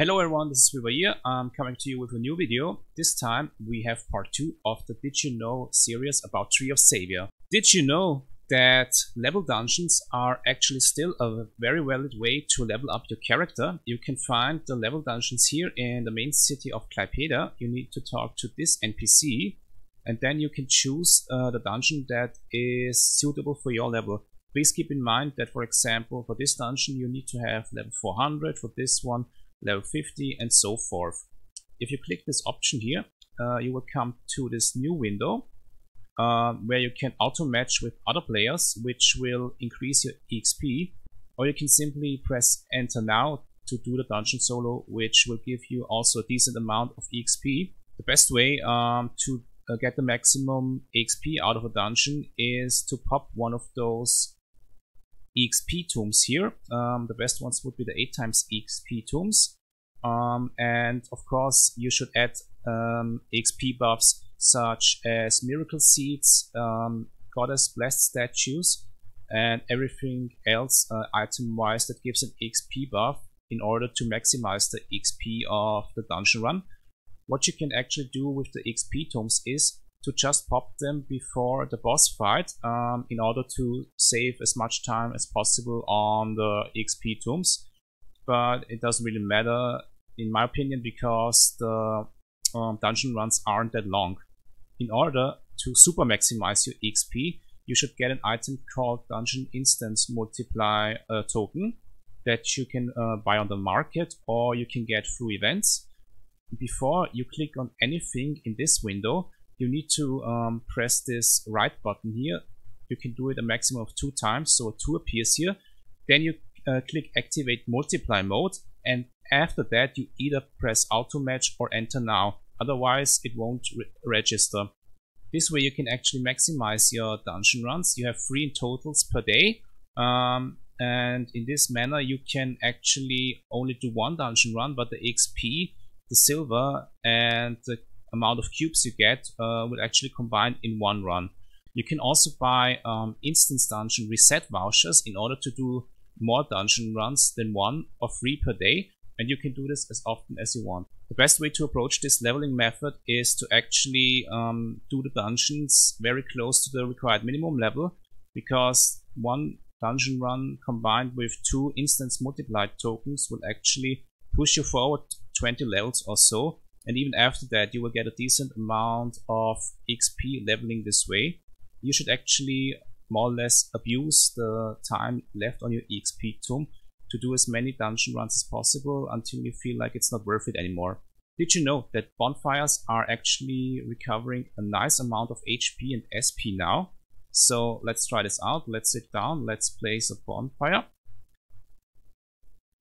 Hello everyone, this is Rivayir. I'm coming to you with a new video. This time we have part 2 of the Did You Know series about Tree of Savior. Did you know that level dungeons are actually still a very valid way to level up your character? You can find the level dungeons here in the main city of Klaipeda. You need to talk to this NPC and then you can choose the dungeon that is suitable for your level. Please keep in mind that, for example, for this dungeon you need to have level 400, for this one level 50, and so forth. If you click this option here, you will come to this new window where you can auto match with other players, which will increase your EXP, or you can simply press enter now to do the dungeon solo, which will give you also a decent amount of EXP. The best way to get the maximum EXP out of a dungeon is to pop one of those EXP tombs here. The best ones would be the 8 times EXP tombs. And of course you should add EXP buffs such as miracle seeds, goddess blessed statues, and everything else item wise that gives an EXP buff in order to maximize the EXP of the dungeon run. What you can actually do with the EXP tombs is to just pop them before the boss fight in order to save as much time as possible on the EXP tombs. But it doesn't really matter in my opinion, because the dungeon runs aren't that long. In order to super maximize your EXP, you should get an item called Dungeon Instance Multiply token that you can buy on the market, or you can get through events. Before you click on anything in this window, you need to press this right button here. You can do it a maximum of 2 times, so a 2 appears here. Then you click activate multiply mode, and after that you either press auto match or enter now, otherwise it won't register. This way you can actually maximize your dungeon runs. You have 3 in totals per day, and in this manner you can actually only do 1 dungeon run, but the XP, the silver, and the amount of cubes you get will actually combine in 1 run. You can also buy instance dungeon reset vouchers in order to do more dungeon runs than 1 or 3 per day, and you can do this as often as you want. The best way to approach this leveling method is to actually do the dungeons very close to the required minimum level, because 1 dungeon run combined with 2 instance multiplied tokens will actually push you forward 20 levels or so, and even after that you will get a decent amount of XP leveling this way. You should actually more or less abuse the time left on your EXP tomb to do as many dungeon runs as possible until you feel like it's not worth it anymore. Did you know that bonfires are actually recovering a nice amount of HP and SP now? So let's try this out. Let's sit down, let's place a bonfire.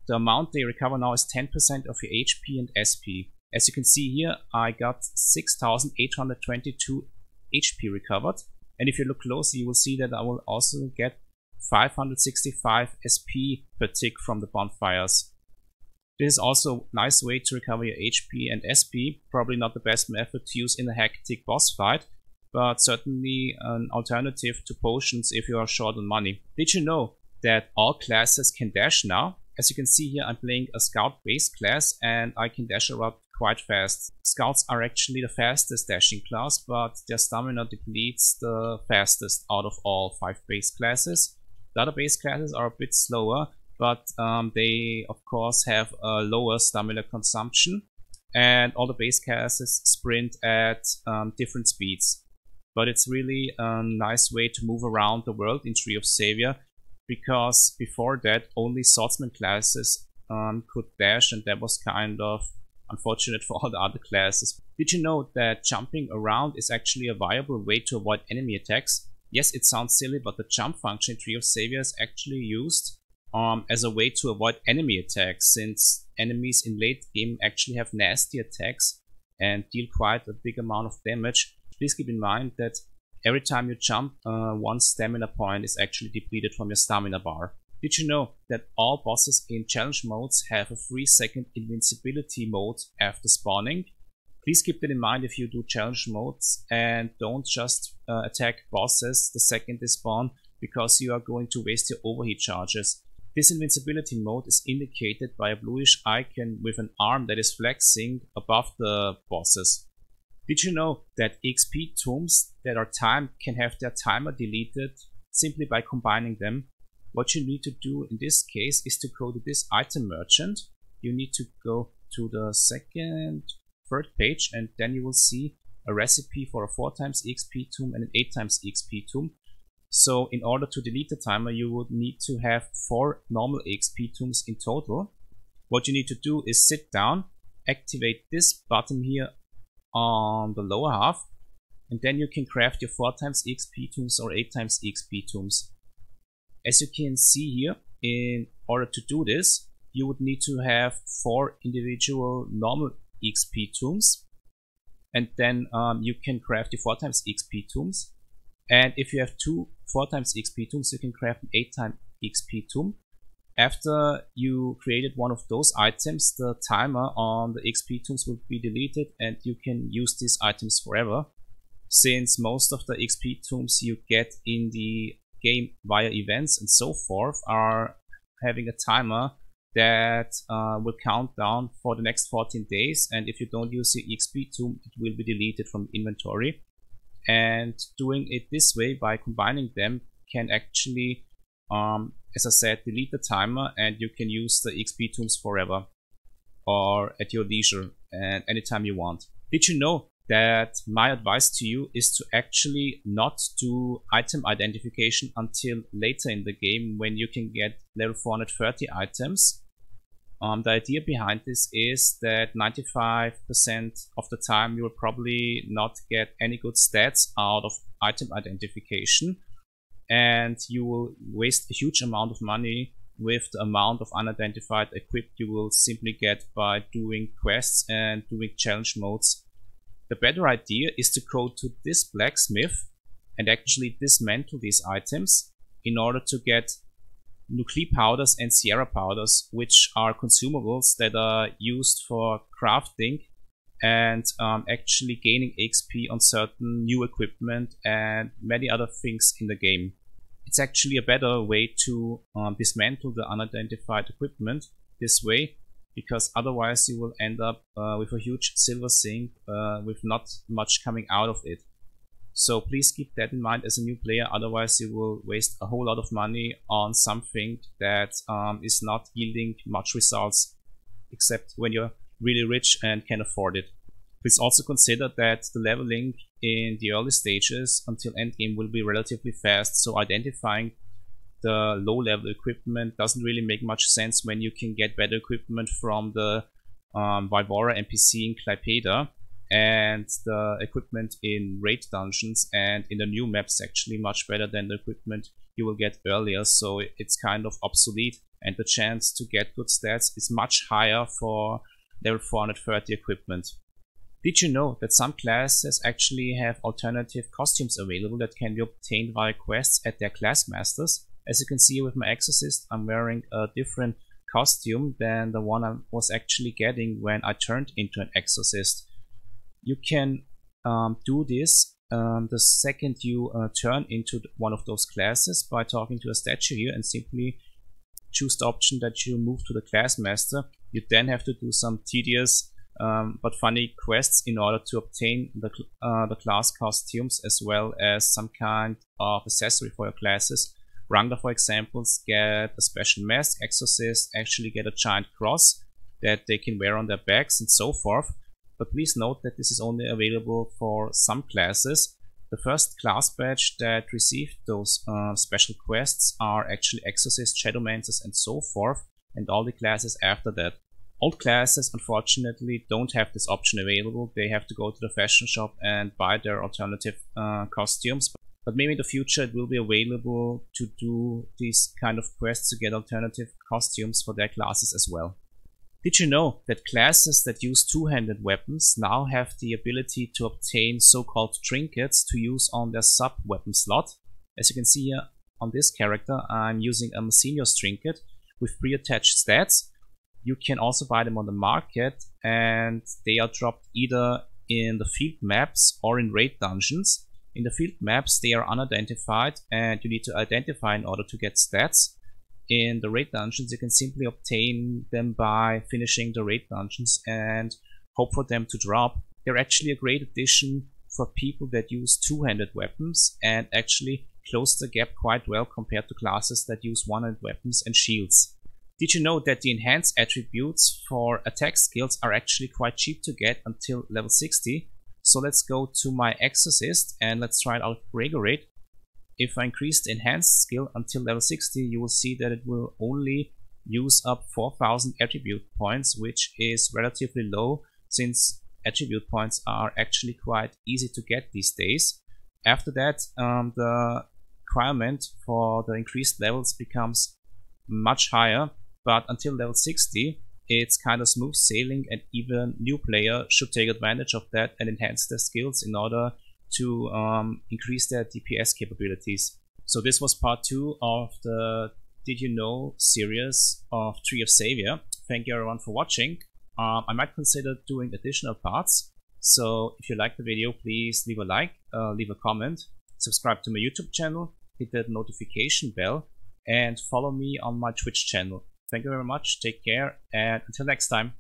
The amount they recover now is 10% of your HP and SP. As you can see here, I got 6,822 HP recovered. And if you look closely, you will see that I will also get 565 SP per tick from the bonfires. This is also a nice way to recover your HP and SP. Probably not the best method to use in a hectic boss fight, but certainly an alternative to potions if you are short on money. Did you know that all classes can dash now? As you can see here, I'm playing a scout base class and I can dash around quite fast. Scouts are actually the fastest dashing class, but their stamina depletes the fastest out of all 5 base classes. The other base classes are a bit slower, but they of course have a lower stamina consumption, and all the base classes sprint at different speeds. But it's really a nice way to move around the world in Tree of Savior, because before that only swordsman classes could dash, and that was kind of unfortunate for all the other classes. Did you know that jumping around is actually a viable way to avoid enemy attacks? Yes, it sounds silly, but the jump function in Tree of Savior is actually used as a way to avoid enemy attacks, since enemies in late game actually have nasty attacks and deal quite a big amount of damage. Please keep in mind that every time you jump, 1 stamina point is actually depleted from your stamina bar. Did you know that all bosses in challenge modes have a 3-second invincibility mode after spawning? Please keep that in mind if you do challenge modes, and don't just attack bosses the second they spawn, because you are going to waste your overheat charges. This invincibility mode is indicated by a bluish icon with an arm that is flexing above the bosses. Did you know that XP tombs that are timed can have their timer deleted simply by combining them? What you need to do in this case is to go to this item merchant. You need to go to the third page, and then you will see a recipe for a 4x XP tomb and an 8x XP tomb. So in order to delete the timer, you would need to have 4 normal XP tombs in total. What you need to do is sit down, activate this button here on the lower half, and then you can craft your 4x XP tombs or 8x XP tombs. As you can see here, in order to do this, you would need to have 4 individual normal XP tombs, and then you can craft your 4x XP tombs. And if you have 2 4x XP tombs, you can craft an 8x XP tomb. After you created one of those items, the timer on the XP tombs will be deleted and you can use these items forever. Since most of the XP tombs you get in the game via events and so forth are having a timer that will count down for the next 14 days, and if you don't use the XP tomb, it will be deleted from inventory. And doing it this way by combining them can actually, as I said, delete the timer, and you can use the XP tombs forever or at your leisure and anytime you want. Did you know that my advice to you is to actually not do item identification until later in the game when you can get level 430 items? The idea behind this is that 95% of the time you will probably not get any good stats out of item identification, and you will waste a huge amount of money with the amount of unidentified equip you will simply get by doing quests and doing challenge modes. The better idea is to go to this blacksmith and actually dismantle these items in order to get nuclei powders and sierra powders, which are consumables that are used for crafting and actually gaining XP on certain new equipment and many other things in the game. It's actually a better way to dismantle the unidentified equipment this way, because otherwise you will end up with a huge silver sink with not much coming out of it. So please keep that in mind as a new player, otherwise you will waste a whole lot of money on something that is not yielding much results, except when you're really rich and can afford it. Please also consider that the leveling in the early stages until endgame will be relatively fast, so identifying the low level equipment doesn't really make much sense when you can get better equipment from the Rivayir NPC in Klaipeda, and the equipment in raid dungeons and in the new maps actually much better than the equipment you will get earlier, so it's kind of obsolete, and the chance to get good stats is much higher for level 430 equipment. Did you know that some classes actually have alternative costumes available that can be obtained via quests at their class masters? As you can see with my Exorcist, I'm wearing a different costume than the one I was actually getting when I turned into an Exorcist. You can do this the second you turn into one of those classes by talking to a statue here and simply choose the option that you move to the class master. You then have to do some tedious but funny quests in order to obtain the class costumes, as well as some kind of accessory for your classes. Wrangler, for example, get a special mask, Exorcist actually get a giant cross that they can wear on their backs and so forth. But please note that this is only available for some classes. The first class badge that received those special quests are actually Exorcist, Shadowmancers and so forth, and all the classes after that. Old classes unfortunately don't have this option available. They have to go to the fashion shop and buy their alternative costumes. But maybe in the future it will be available to do these kind of quests to get alternative costumes for their classes as well. Did you know that classes that use two-handed weapons now have the ability to obtain so-called trinkets to use on their sub-weapon slot? As you can see here on this character, I'm using a Masinios trinket with pre-attached stats. You can also buy them on the market, and they are dropped either in the field maps or in raid dungeons. In the field maps they are unidentified and you need to identify in order to get stats. in the raid dungeons, you can simply obtain them by finishing the raid dungeons and hope for them to drop. They're actually a great addition for people that use two-handed weapons and actually close the gap quite well compared to classes that use one-handed weapons and shields. Did you know that the enhanced attributes for attack skills are actually quite cheap to get until level 60? So let's go to my Exorcist and let's try it out Rivayir. If I increase the enhanced skill until level 60, you will see that it will only use up 4000 attribute points, which is relatively low since attribute points are actually quite easy to get these days. After that, the requirement for the increased levels becomes much higher, but until level 60, it's kind of smooth sailing, and even new player should take advantage of that and enhance their skills in order to increase their DPS capabilities. So this was part 2 of the Did You Know series of Tree of Savior. Thank you everyone for watching. I might consider doing additional parts. So if you liked the video, please leave a like, leave a comment, subscribe to my YouTube channel, hit that notification bell, and follow me on my Twitch channel. Thank you very much, take care, and until next time.